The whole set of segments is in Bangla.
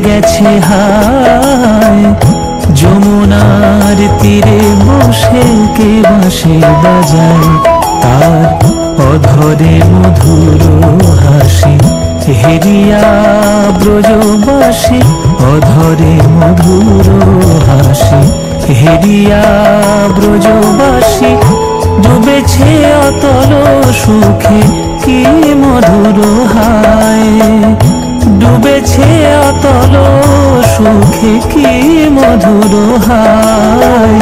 গেছে হায়, যমুনার তীরে বসে কে বাঁশি বাজায়, তার অধরে মধুর হাসি হেরিয়া ব্রজবাসী, অধরে মধুর হাসি হেরিয়া ব্রজবাসী, ডুবেছে অতল সুখে কি মধুর হায়, ডুবেছে অতল সুখে কি মধুর হায়,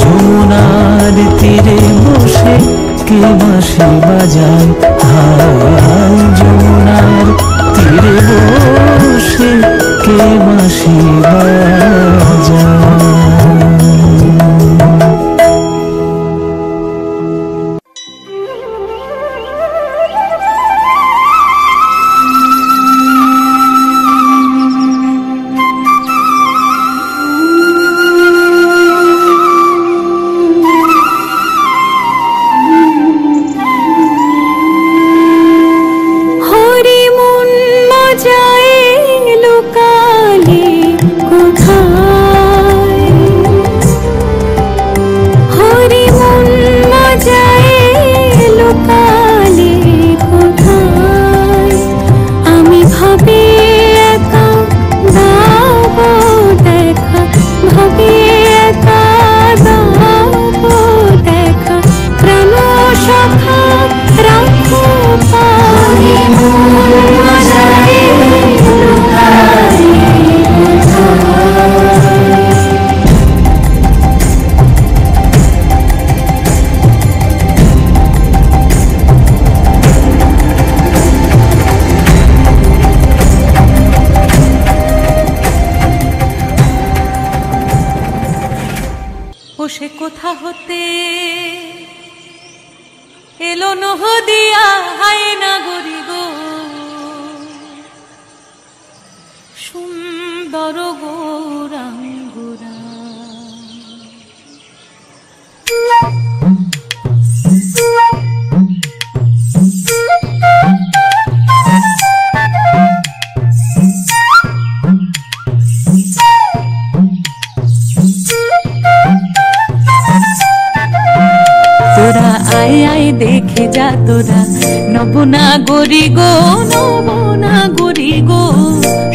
যমুনার তীরে বসে কে বাঁশি বাজায়, হায় যমুনার তীরে বসে কে বাঁশি বাজায়। সে কোথা হতে এলো নহদিয়া হায় নাগরি গো, সুন্দর গৌরাঙ্গুরা। দেখে যা তোরা নবনাগরি গো, নবনাগরি গো,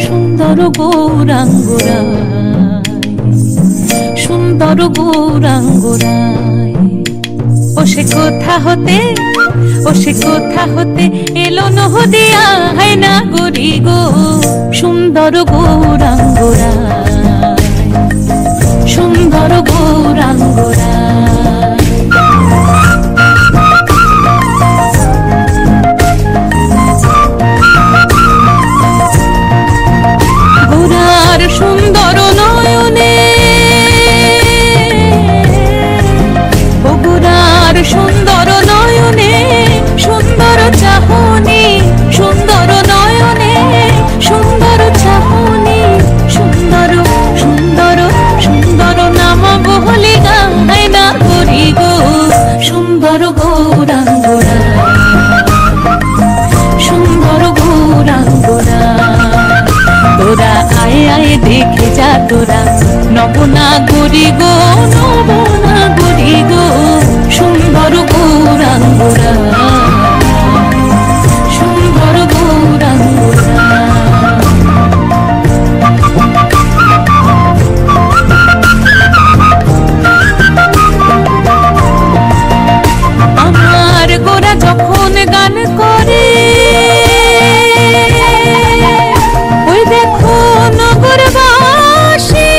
সুন্দর গৌরাঙ্গরা, সুন্দর গৌরাঙ্গরা। ও সে কোথা হতে, ও সে কোথা হতে এলো নহদিয়া হায় নাগরি গো, সুন্দর গৌরাঙ্গরা, সুন্দর গৌরাঙ্গরা। সুন্দর নয়নে বগুড়ার সুন্দর নয়নে, সুন্দর চাহনি, সুন্দর নয়নে সুন্দর চাহনি, সুন্দর সুন্দর সুন্দর নাম বহলি গায় না করি গো, সুন্দর গৌরাঙ্গরা, সুন্দর গৌরাঙ্গরা। তোরা আয় আয় দেখে যা তোরা নবনাগরি গো, নবনাগরি গো, সুন্দর গৌরাঙ্গরা, সুন্দর গৌরাঙ্গরা। আমার গোরা যখন গান করে ওই দেখো নগরবাসী,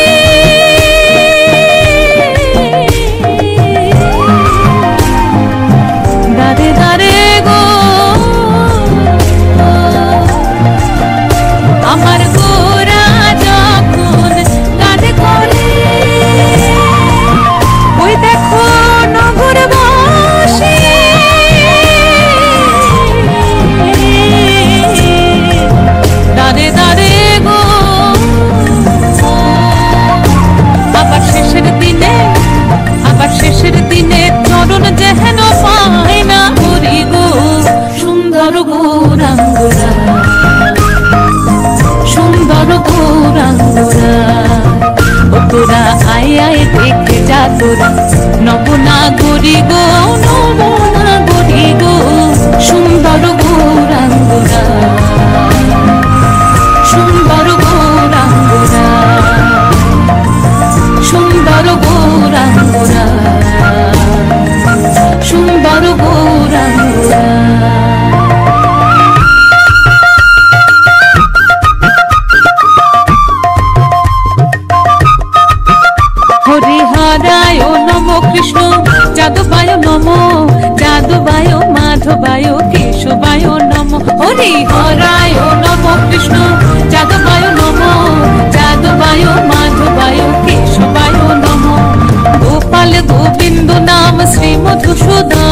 শ্রী হরায় নম কৃষ্ণ যাদবায় নম যাদবায় মাধবায় কেশবায় নম গোপাল গোবিন্দ নাম শ্রী মধুসূদন